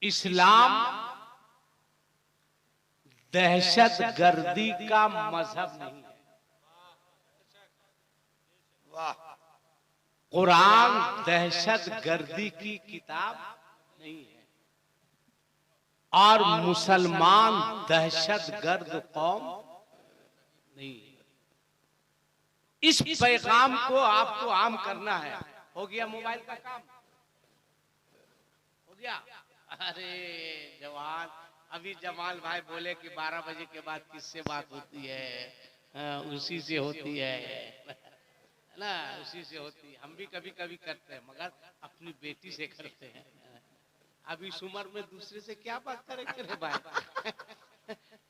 इस्लाम दहशत गर्दी का मजहब नहीं है। वाह। कुरान दहशत गर्दी की किताब नहीं है और मुसलमान दहशत गर्द कौम नहीं है। इस पैगाम को आपको आम करना है। हो गया मोबाइल का काम, हो गया। अरे जवान, अभी जमाल भाई बोले कि 12 बजे के बाद किससे बात होती है? उसी से होती है ना, उसी से होती है। हम भी कभी कभी करते हैं, मगर अपनी बेटी से करते हैं। अभी इस उम्र में दूसरे से क्या बात करेंगे रे भाई?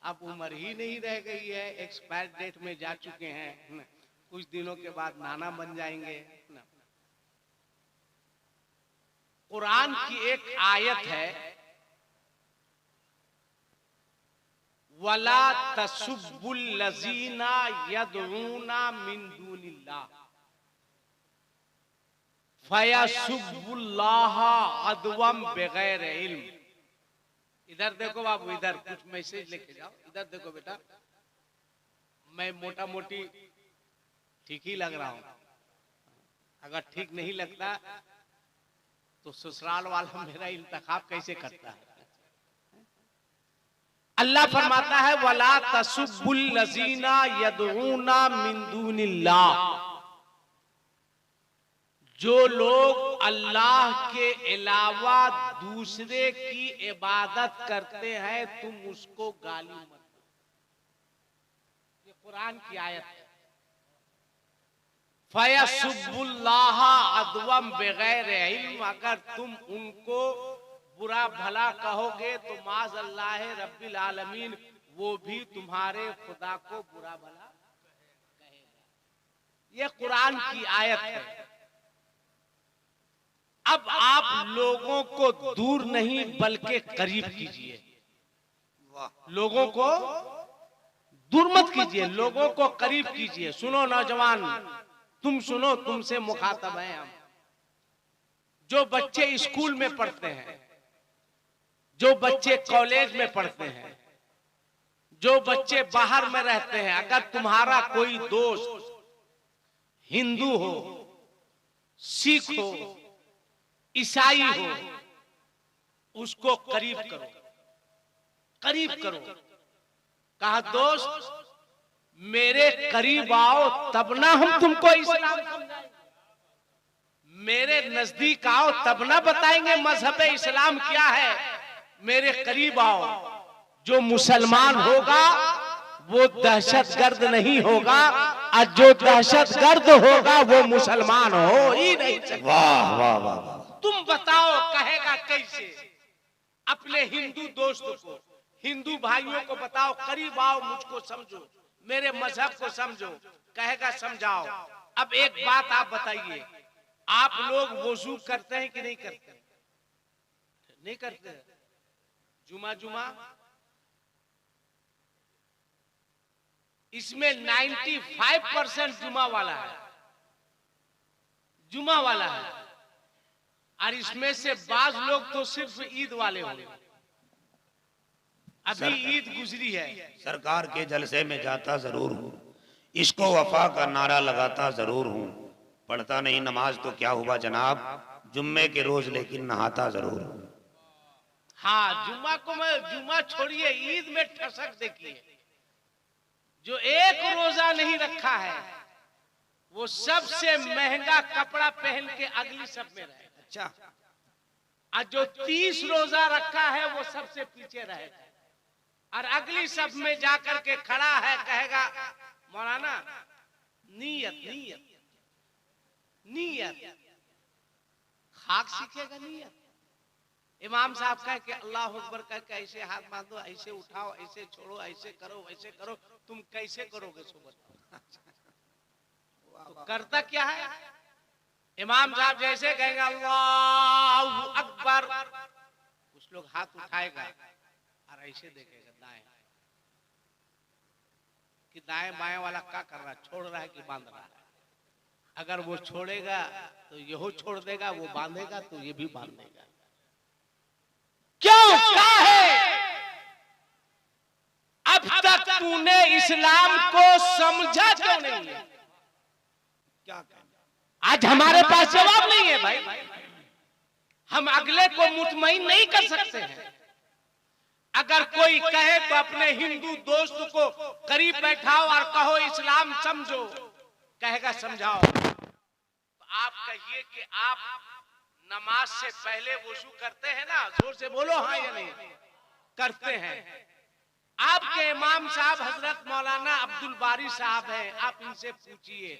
अब उम्र ही नहीं रह गई है, एक्सपायर डेट में जा चुके हैं। कुछ दिनों के बाद नाना बन जाएंगे ना। कुरान की एक आयत है, वला तसुब्बुल लजीना यदऊना मिन दूनिल्लाह फयसुब्बुल्लाह अदवम बगैर इल्म। इधर देखो बाबू, इधर कुछ मैसेज लेके जाओ। इधर देखो बेटा, मैं मोटा मोटी ठीक ही लग रहा हूं। अगर ठीक नहीं लगता तो ससुराल वाला मेरा इंतखाब कैसे करता है? अल्लाह फरमाता है वला तसुब्बुल लजीना यदऊना मिन दूनिल्लाह, जो लोग अल्लाह के अलावा दूसरे की इबादत करते हैं तुम उसको गाली मत दो। ये कुरान की आयत है। फयसुब्बुल्लाह अदवम बगैर इल्म, अगर तुम उनको बुरा भला कहोगे तो माज अल्लाह रब्बिल आलमीन वो भी तुम्हारे खुदा को बुरा भला कहेगा। ये कुरान की आयत है। अब आप लोगों को दूर नहीं बल्कि करीब कीजिए। लोगों को दूर मत कीजिए, लोगों को करीब कीजिए। सुनो नौजवान, तुम सुनो, तुमसे मुखातब हैं हम। जो बच्चे स्कूल में पढ़ते हैं, जो बच्चे कॉलेज में पढ़ते हैं, जो बच्चे बाहर में रहते हैं, अगर तुम्हारा कोई दोस्त हिंदू हो, सिख हो, ईसाई हो, उसको करीब करो, करीब करो। कहा दोस्त मेरे करीब आओ तब ना हम तुमको इस्लाम समझाएंगे, मेरे नजदीक आओ तब ना बताएंगे मजहब इस्लाम क्या है। मेरे करीब आओ। जो मुसलमान होगा वो दहशतगर्द नहीं होगा, और जो दहशतगर्द होगा वो मुसलमान हो ही नहीं सकता। वाह वाह वाह। तुम बताओ कहेगा कैसे? अपने हिंदू दोस्त को, हिंदू भाइयों को बताओ करीब आओ, मुझको समझो, मेरे मजहब को समझो, कहेगा समझाओ। अब एक बात आप बताइए, आप लोग वजू करते हैं कि नहीं करते? नहीं करते। जुमा जुमा इसमें 95% जुमा वाला है, जुमा वाला है। और इसमें से बाज लोग तो सिर्फ ईद वाले होंगे। अभी ईद गुजरी है। सरकार के जलसे में जाता जरूर हूँ, इसको वफा का नारा लगाता जरूर हूँ, पढ़ता नहीं नमाज तो क्या हुआ जनाब, जुम्मे के रोज लेकिन नहाता जरूर हूँ। हाँ, जुम्मा को मैं, जुम्मा छोड़िए, ईद में ठसक देखिए। जो एक रोजा नहीं रखा है वो सबसे महंगा कपड़ा पहन के अगली सब में रहे। अच्छा। और जो 30 रोजा रखा है वो सबसे पीछे रहेगा, और अगली सब में जाकर के खड़ा है, कहेगा मौलाना नीयत नीयत नीयत, खाक सीखेगा नीयत। इमाम साहब कहे कि अल्लाह अकबर कह के ऐसे हाथ बांधो, ऐसे उठाओ, ऐसे छोड़ो, ऐसे करो, वैसे करो, तुम कैसे करोगे? सुबह तो करता क्या है? इमाम साहब जैसे कहेंगे अल्लाह अकबर, कुछ लोग हाथ उठाएगा और ऐसे देखेगा दाएं कि दाएं बाएं वाला क्या कर रहा है, छोड़ रहा है कि बांध रहा है। अगर वो छोड़ेगा तो यहो छोड़ देगा, वो बांधेगा तो ये भी बांध देगा। क्यों? तूने इस्लाम को समझा क्यों नहीं है? क्या कहना? आज हमारे पास जवाब नहीं है भाई। हम अगले को मुतमईन नहीं कर सकते हैं। अगर कोई कहे तो अपने हिंदू दोस्त को करीब बैठाओ और कहो इस्लाम समझो, कहेगा समझाओ। तो आप कहिए कि आप नमाज से पहले वुजू करते हैं ना? जोर से बोलो हाँ या नहीं। करते हैं। आपके इमाम साहब हजरत मौलाना अब्दुल बारी साहब हैं, आप इनसे पूछिए,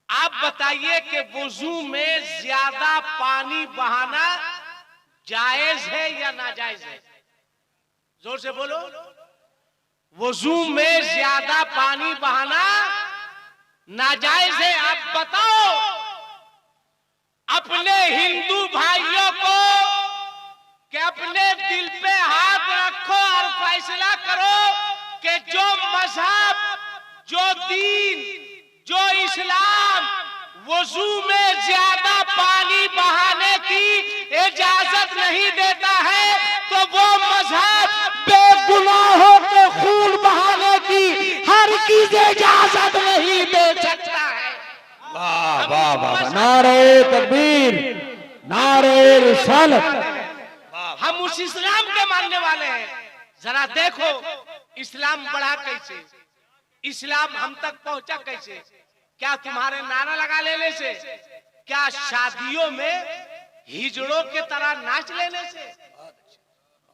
आप बताइए कि वुजू में ज्यादा पानी बहाना जायज है या नाजायज है? जोर से बोलो। वुजू में ज्यादा पानी बहाना नाजायज है? आप बताओ अपने हिंदू भाइयों को कि अपने दिल पे हाथ रखो और फैसला करो कि जो मजहब, जो दीन, जो इस्लाम वुजू में ज्यादा पानी बहाने की इजाजत नहीं देता है, तो वो मजहब बेगुनाहों के खून बहाने की हर चीज इजाजत नहीं दे सकता है। वाह वाह वाह, नारे तकबीर, नारे रिसालत। हम उस इस्लाम के मानने वाले हैं। जरा देखो इस्लाम बढ़ा कैसे, इस्लाम हम तक पहुंचा कैसे? क्या तुम्हारे नारा लगा लेने से? क्या शादियों में हिजड़ों के तरह नाच लेने से?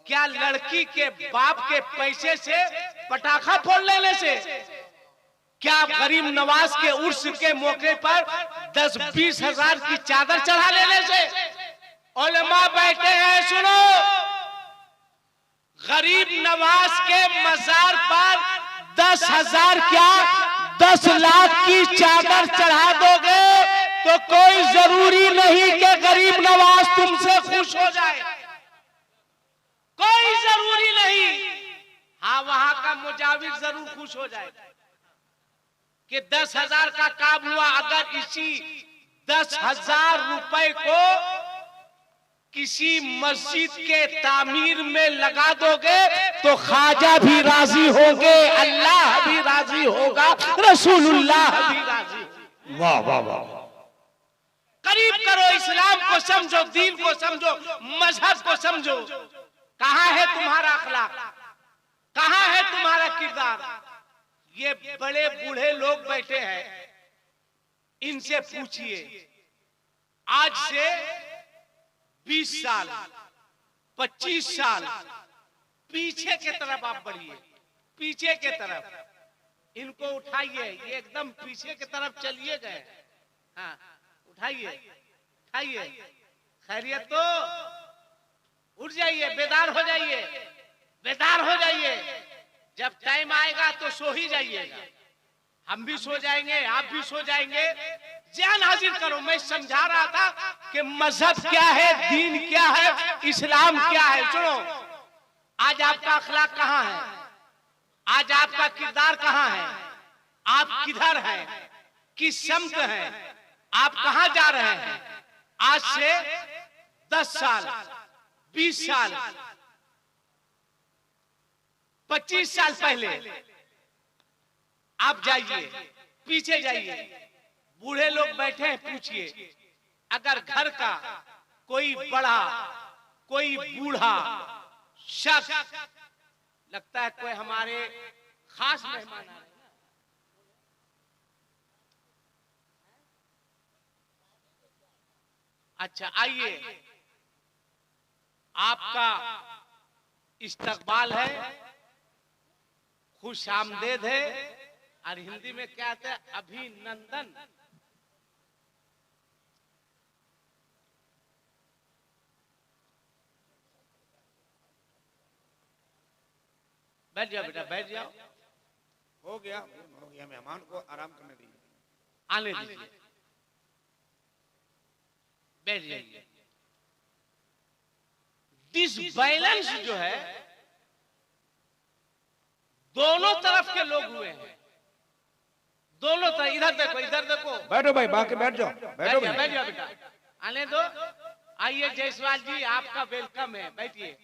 क्या लड़की के बाप के पैसे से पटाखा फोड़ लेने से? क्या गरीब नवाज के उर्स के मौके पर 10-20 हजार की चादर चढ़ा लेने से? उलमा बैठे हैं, सुनो, गरीब नवाज के मजार पर 10,000 क्या 10 लाख की चादर चढ़ा दोगे तो कोई जरूरी नहीं कि गरीब नवाज तुमसे खुश हो जाए। कोई जरूरी नहीं। हाँ, वहां का मुजाविर जरूर खुश हो जाए कि 10,000 का काम हुआ। अगर इसी 10,000 रुपए को किसी मस्जिद के तामीर में लगा दोगे तो ख्वाजा भी राजी होंगे, अल्लाह भी राजी होगा, रसूलुल्लाह भी राजी। वाह वाह वाह। करीब करो, इस्लाम को समझो, दीन को समझो, मजहब को समझो। कहाँ है तुम्हारा अखलाक? कहाँ है तुम्हारा किरदार? ये बड़े बूढ़े लोग बैठे हैं, इनसे पूछिए। आज से 20 साल 25 साल पीछे के तरफ आप बढ़िए, पीछे के तरफ इनको उठाइए। ये एकदम पीछे की तरफ चलिए गए। हाँ, उठाइए, उठाइए। खैरियत तो? उठ जाइए, बेदार हो जाइए, बेदार हो जाइए। जब टाइम आएगा तो सो ही जाइएगा। हम भी सो जाएंगे, आप भी सो जाएंगे। ध्यान हाजिर करो। मैं समझा रहा था कि मजहब क्या है, दीन क्या है, इस्लाम क्या है। सुनो, आज आपका अखलाक कहाँ है? आज आपका किरदार कहाँ है? आप किधर हैं? किस समत हैं? आप कहाँ जा रहे हैं? आज से 10 साल 20 साल 25 साल पहले आप जाइए, पीछे जाइए। बूढ़े लोग बैठे हैं, पूछिए। अगर घर का कोई बड़ा, कोई बूढ़ा शख्स, लगता है कोई हमारे खास मेहमान आ रहे हैं। अच्छा, आइए, आपका इस्तकबाल है, खुश आमदेद है, और हिंदी में क्या कहते हैं? अभिनंदन। बैठ जाओ बेटा, बैठ जाओ। हो गया मेहमान को आराम करने दीजिए। आने दीजिए, बैठ जाइए। डिसबैलेंस जो है, दोनों तरफ के लोग हुए हैं, दोनों तरफ। इधर देखो, इधर देखो। बैठो भाई, बाकी बैठ जाओ, बैठो भाई। बैठ जाओ बेटा, आने दो। आइए जायसवाल जी, आपका वेलकम है, बैठिए।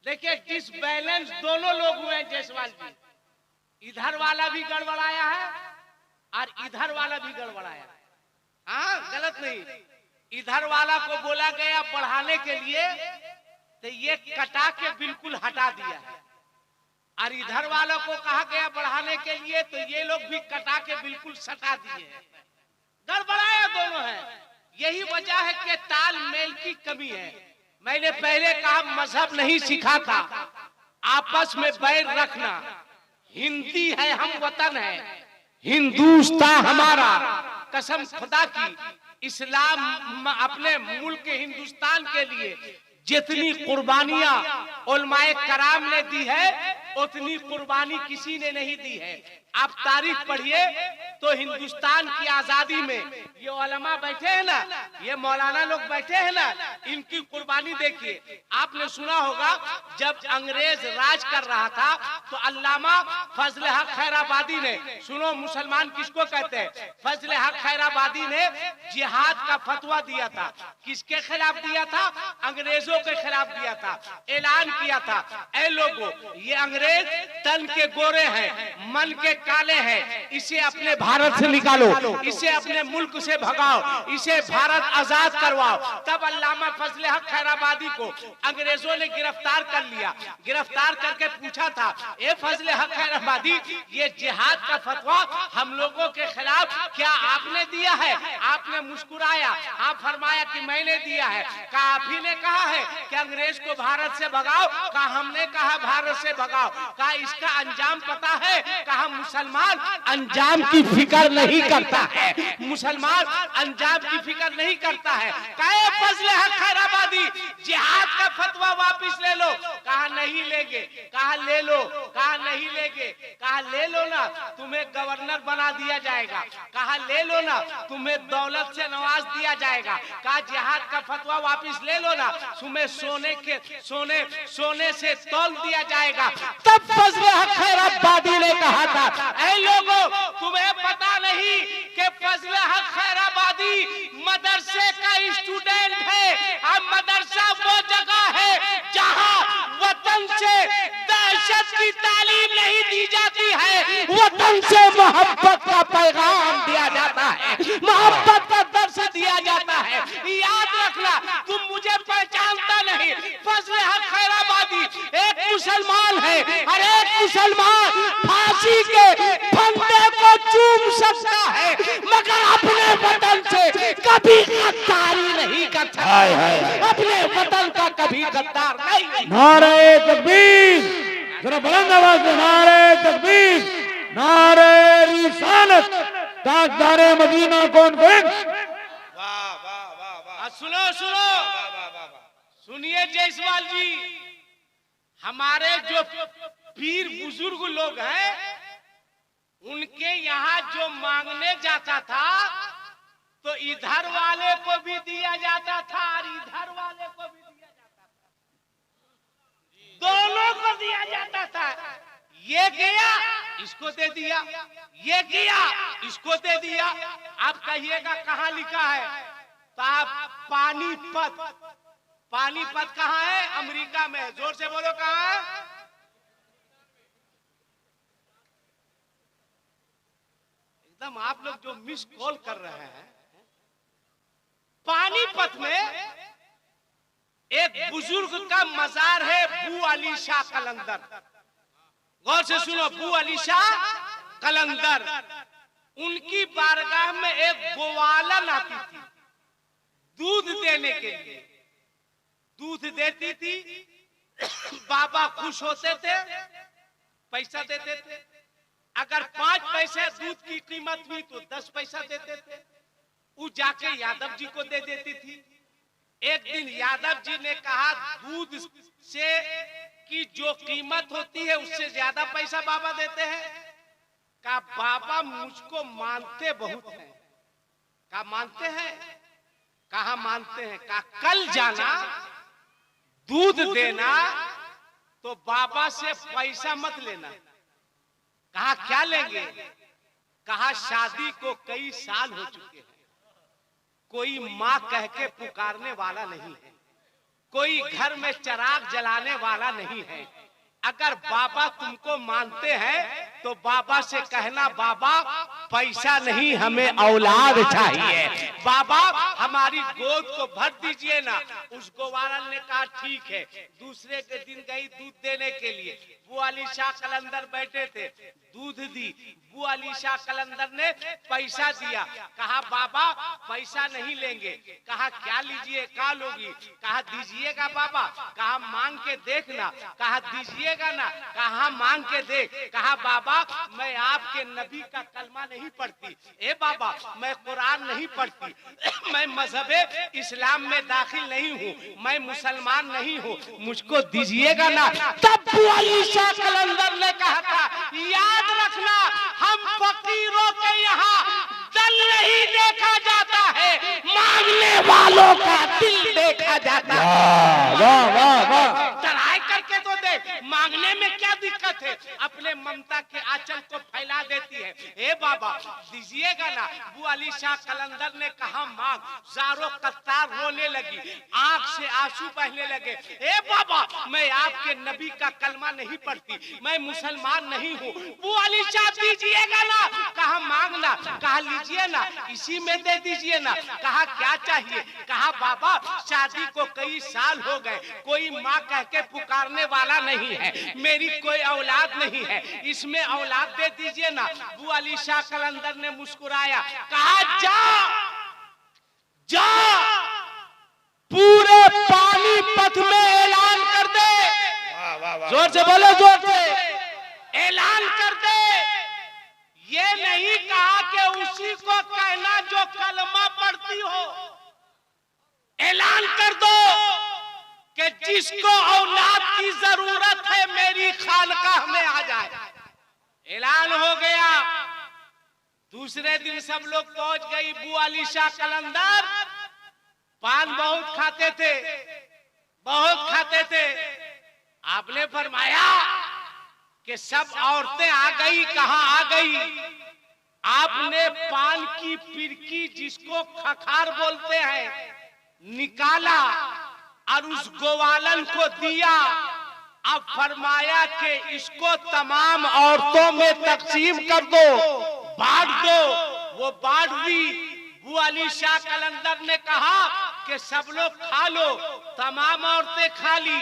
देखिए डिसबैलेंस दोनों लोग हुए हैं जायसवाल जी, इधर वाला भी गड़बड़ाया है और इधर वाला भी गड़बड़ाया है। हाँ गलत नहीं, इधर वाला को बोला गया बढ़ाने के लिए तो ये कटा के बिल्कुल हटा दिया है, और इधर वालों को कहा गया बढ़ाने के लिए तो ये लोग भी कटा के बिल्कुल सटा दिए हैं। गड़बड़ाया दोनों है। यही वजह है कि तालमेल की कमी है। मैंने पहले कहा मजहब नहीं सिखा था आपस में बैर रखना। हिंदी है, हम वतन है, हिंदुस्तान हमारा, कसम खुदा की। इस्लाम अपने मुल्क हिंदुस्तान के लिए जितनी कुर्बानियां उलमाए कराम ने दी है उतनी कुर्बानी किसी ने नहीं दी है। आप तारीख पढ़िए तो हिंदुस्तान की आजादी में ये उलमा बैठे हैं ना, ये मौलाना लोग बैठे हैं ना, इनकी कुर्बानी देखिए। आपने सुना होगा जब अंग्रेज राज कर रहा था तो अल्लामा फजल हक खैराबादी ने, सुनो मुसलमान किसको कहते हैं, फजल हक खैराबादी ने जिहाद का फतवा दिया था। किसके खिलाफ दिया था? अंग्रेजों के खिलाफ दिया था। ऐलान किया था, ऐ लोगों ये अंग्रेज तन के गोरे हैं, मन के काले हैं, इसे अपने भारत से निकालो, इसे अपने मुल्क से भगाओ, इसे भारत आजाद करवाओ। तब अल्लामा फजल हक खैराबादी को अंग्रेजों ने गिरफ्तार कर लिया। गिरफ्तार करके पूछा था, ए फजल हक खैराबादी ये जिहाद का फतवा हम लोगों के खिलाफ क्या आपने दिया है? आपने मुस्कुराया, आप फरमाया कि मैंने दिया है। कहा आप ही ने कहा है कि अंग्रेज को भारत से भगाओ? कहा हमने कहा भारत से भगाओ। कहा इसका अंजाम पता है? कहा मुसलमान अंजाम की फिक्र नहीं करता है, मुसलमान अंजाम की फिक्र नहीं करता है। कहे फजल हक खैराबादी जिहाद का फतवा वापस ले लो। कहा नहीं लेंगे। कहा ले लो। कहा नहीं लेंगे। कहा ले लो ना, तुम्हें गवर्नर बना दिया जाएगा। कहा ले लो ना, तुम्हें दौलत से नवाज दिया जाएगा। कहा जिहाद का फतवा वापस ले लो ना, तुम्हें सोने से तौल दिया जाएगा। तब फजल हक खैराबादी ने कहा था, ऐ लोगों तुम्हें पता नहीं कि फजल हक खैराबादी मदरसे का स्टूडेंट है। अब मदरसा वो जगह है जहां वतन से दहशत की तालीम नहीं दी जाती है, वतन से मोहब्बत का पैगाम दिया जाता है, मोहब्बत का दर्श दिया जाता है। याद रखना, तुम मुझे पहचानता नहीं, फजल हक खैराबादी एक मुसलमान है और एक मुसलमान फांसी के फंदे को चूम सकता है मगर अपने वतन से कभी गद्दारी नहीं कर सकता, अपने वतन का कभी गद्दार नहीं। नारे तकबीर, जरा बुलंद आवाज से नारे तकबीर, नारे रिसालत, ताजदारे मदीना कौन कौन? सुनो सुनिए जायसवाल जी, हमारे जो पीर बुजुर्ग लोग हैं उनके यहाँ जो मांगने जाता था तो इधर वाले को भी दिया जाता था और इधर वाले को भी दिया जाता था, दोनों को दिया जाता था। ये गया इसको दे दिया, ये गया इसको दे दिया। आप कहिएगा कहाँ लिखा है? तो आप पानीपत कहाँ है? अमेरिका में। जोर से बोलो कहाँ है? एकदम आप लोग जो मिस कॉल कर रहे हैं, पानीपत में एक बुजुर्ग का मजार है, बू अली शाह कलंदर। गौर से सुनो, बू अली शाह कलंदर, उनकी बारगाह में एक गोवालन आती थी दूध देने के लिए। दूध देती थी, बाबा खुश होते थे, पैसा देते थे। अगर 5 पैसे दूध की कीमत हुई तो 10 पैसा देते थे। वो जाके यादव जी को दे देती थी। एक दिन यादव जी ने कहा दूध से की जो कीमत होती है उससे ज्यादा पैसा बाबा देते हैं। कहा बाबा मुझको मानते बहुत हैं। कहा मानते हैं? कहा मानते हैं? कहा कल जाना दूध देना तो बाबा से पैसा मत लेना। कहा क्या लेंगे? कहा शादी को कई साल हो चुके हैं, कोई माँ कह के पुकारने वाला नहीं है, कोई घर में चिराग जलाने वाला नहीं है। अगर बाबा तुमको मानते हैं तो बाबा से कहना, बाबा पैसा नहीं हमें औलाद चाहिए, बाबा हमारी गोद को भर दीजिए ना। उस ग्वारन ने कहा ठीक है। दूसरे के दिन गई दूध देने के लिए, बुआ अली शाह कलंदर बैठे थे, दूध दी। बुआ अली शाह कलंदर ने पैसा दिया, कहा बाबा पैसा नहीं लेंगे। कहा क्या लीजिए, क्या लोगी? कहा दीजिएगा बाबा। कहा मांग के देखना। कहा दीजिएगा ना। कहा मांग के देख। कहा बाबा मैं आपके नबी का कलमा नहीं पढ़ती, ए बाबा मैं कुरान नहीं पढ़ती, मैं मजहबे इस्लाम में दाखिल नहीं हूँ, मैं मुसलमान नहीं हूँ, मुझको दीजिएगा ना। तब बुआ अली शाह कलंदर ने कहा था, याद रखना हम फकीरों के यहाँ दल नहीं देखा जाता है, मांगने वालों का दिल देखा जाता है। वाह वाह वाह, चढ़ाई करके तो देख, मांगने में क्या दिक्कत है? अपने ममता के आंचल को फैला देती है। ए बाबा दीजिएगा ना। बुआ अली शाह कलंदर ने कहा मांग। जारो कत्तार रोने लगी, आंख से आंसू बहने लगे। ए बाबा मैं आपके नबी का कलमा नहीं पढ़ती, मैं मुसलमान नहीं हूँ। बुआ अली शाह दीजिएगा ना। कहा मांगना। कहा लीजिए ना, इसी में दे दीजिए ना। कहा क्या चाहिए? कहा बाबा शादी को कई साल हो गए, कोई माँ कह के पुकारने वाला नहीं है, मेरी कोई औलाद नहीं है, इसमें औलाद दे दीजिए ना। बुआ अली शाह कलंदर ने मुस्कुराया, कहा जा जा पूरे पानीपत में ऐलान कर दे। जोर से बोलो, जोर से ऐलान कर दे। ये नहीं कहा कि उसी को कहना जो कलमा पढ़ती हो। ऐलान कर दो कि जिसको औलाद की जरूरत है मेरी खानकाह में आ जाए। ऐलान हो गया। दूसरे दिन सब लोग पहुंच गई। बुआ अली शाह कलंदर पान बहुत खाते थे, बहुत खाते थे। आपने फरमाया कि सब औरतें आ गई। कहां आ गई? आपने पान की पिरकी, जिसको खखार बोलते हैं, निकाला और उस ग्वालन को दिया। अब फरमाया कि इसको तमाम औरतों में तकसीम कर दो, बांट दो। वो बांट दी। बुआ अली शाह कलंदर ने कहा कि सब लोग खा लो। तमाम औरतें खा ली।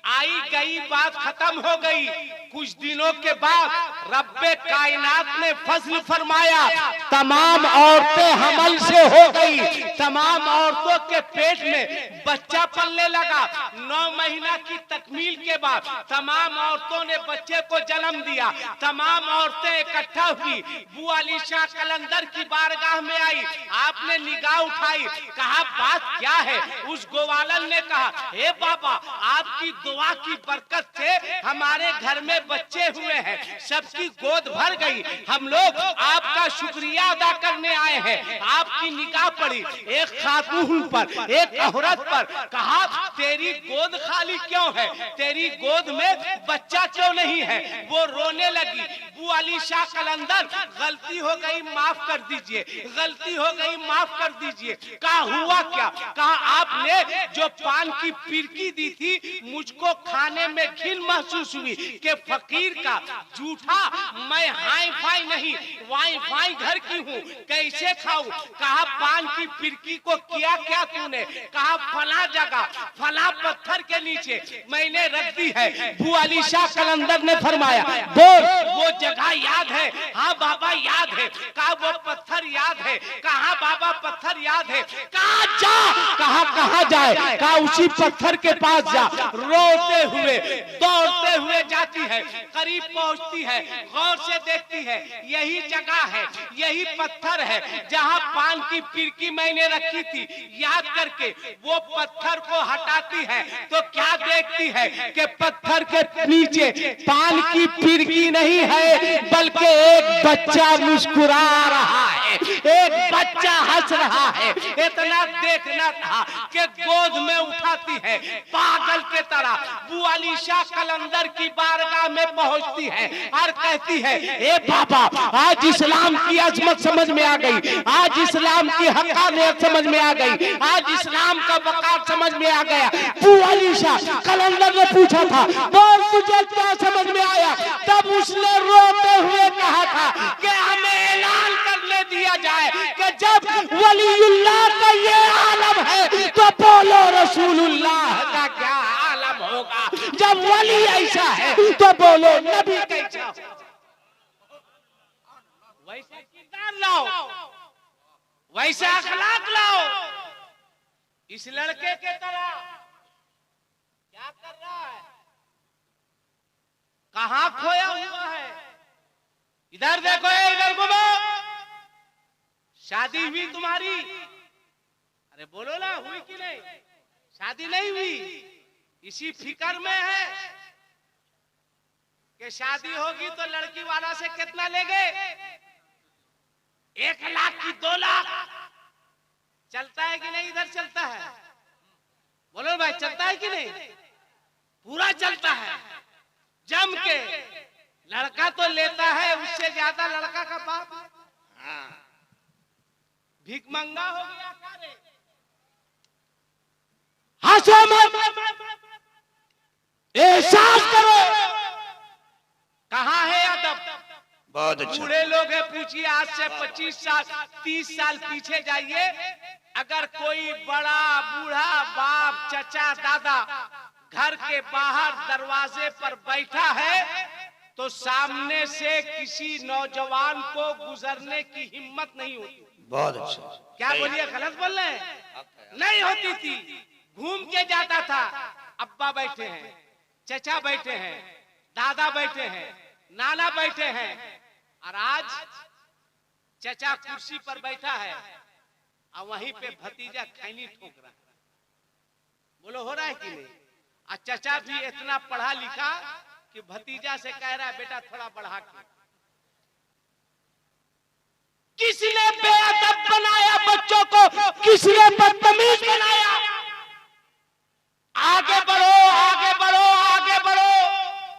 आई गई बात खत्म हो गई। कुछ दिनों के बाद रब्बे कायनात ने फजल फरमाया, तमाम औरतें हमल से हो गई। तमाम औरतों के पेट में बच्चा पलने लगा। 9 महीना की तकमील के बाद तमाम औरतों ने बच्चे को जन्म दिया। तमाम औरतें इकट्ठा हुई, बुआ अली शाह कलंदर की बारगाह में आई। आपने निगाह उठाई, कहा बात क्या है? उस ग्वालन ने कहा, हे बाबा आपकी दुआ की बरकत से हमारे घर में बच्चे हुए हैं, सबकी गोद भर गई। हम लोग आपका शुक्रिया अदा करने आए हैं। आपकी निगाह पड़ी एक खातून पर, एक औरत पर। कहा तेरी गोद खाली क्यों है? तेरी गोद में बच्चा क्यों नहीं है? वो रोने लगी। बुआ अली शाह कलंदर, गलती हो गई माफ कर दीजिए, गलती हो गई माफ कर दीजिए। कहा हुआ क्या? कहा आपने जो पान की पिरकी दी थी, मुझको खाने में घिन महसूस हुई कि फकीर का जूठा, मैं हाई फाई नहीं वाई फाई घर की हूँ, कैसे खाऊं? कहा पान की पिरकी को किया क्या तूने? कहा फला जगह, फला पत्थर के नीचे मैंने रख दी है। बुआ अली शाह कलंदर ने फरमाया, वो जगह याद है? हाँ बाबा याद है। कहा वो पत्थर याद है? कहा बाबा पत्थर याद है। कहा जा। कहा कहाँ जाए? कहा उसी पत्थर के पास जा। रोते हुए दौड़ते हुए जाती है, करीब पहुंचती है, गौर से देखती है, यही जगह है, यही पत्थर है जहां पान की पिरकी मैंने रखी थी। याद करके वो पत्थर को हटाती है तो क्या देखती है कि पत्थर के नीचे पान की पिरकी नहीं है, बल्कि एक बच्चा मुस्कुरा रहा है। एक बच्चा हंस रहा है, इतना देखना था कि गोद में उठाती है पागल के तरह। बू अली शाह कलंदर की बारगाह में पहुंचती है और कहती है, ए बाबा, आज इस्लाम की अजमत समझ में आ गई, आज इस्लाम की हक़ानियत समझ में आ गई, आज इस्लाम का वक़ार समझ में आ गया। बू अली शाह कलंदर ने पूछा था, बोल तुझे क्या समझ में आया? तब उसने रोते हुए कहा था कि हमें ऐलान करने दिया जाए कि जब वलीउल्लाह का ये आलम है तो बोलो रसूलुल्लाह का क्या आलम होगा। जब वली ऐसा है तो बोलो नबी कैसा होगा। वैसा किरदार लाओ, वैसा अखलाक लाओ। इस लड़के के तरह क्या कर रहा है, कहां खोया हुआ है? इधर देखो, इधर घूमो। शादी हुई तुम्हारी? अरे बोलो ना, हुई कि नहीं? शादी नहीं हुई, इसी फिक्र में है कि शादी होगी तो लड़की वाला से कितना लेंगे? 1 लाख की 2 लाख। चलता है कि नहीं? इधर चलता है, बोलो भाई, चलता है कि नहीं? पूरा चलता है जम के। लड़का तो लेता है, उससे ज्यादा लड़का का बाप भीख मंगा हो गया। हंसो मत, एहसास करो। कहां है अदब? बहुत अच्छा। बूढ़े लोग हैं, पूछिए आज से 25 साल 30 साल पीछे जाइए, अगर कोई बड़ा बूढ़ा बाप, चचा, दादा घर के बाहर दरवाजे पर बैठा है तो सामने से किसी नौजवान को गुजरने की हिम्मत नहीं होती। बहुत अच्छा। क्या बोलिए, गलत बोल रहे हैं? नहीं होती थी। घूम के जाता था, अब्बा बैठे हैं, चचा बैठे हैं, दादा बैठे हैं, नाना बैठे हैं, और आज चचा कुर्सी पर बैठा है और वहीं पे भतीजा खैनी ठोक रहा है। बोलो हो रहा है कि नहीं? और चचा भी इतना पढ़ा लिखा कि भतीजा से कह रहा है, बेटा थोड़ा बढ़ा के। किसने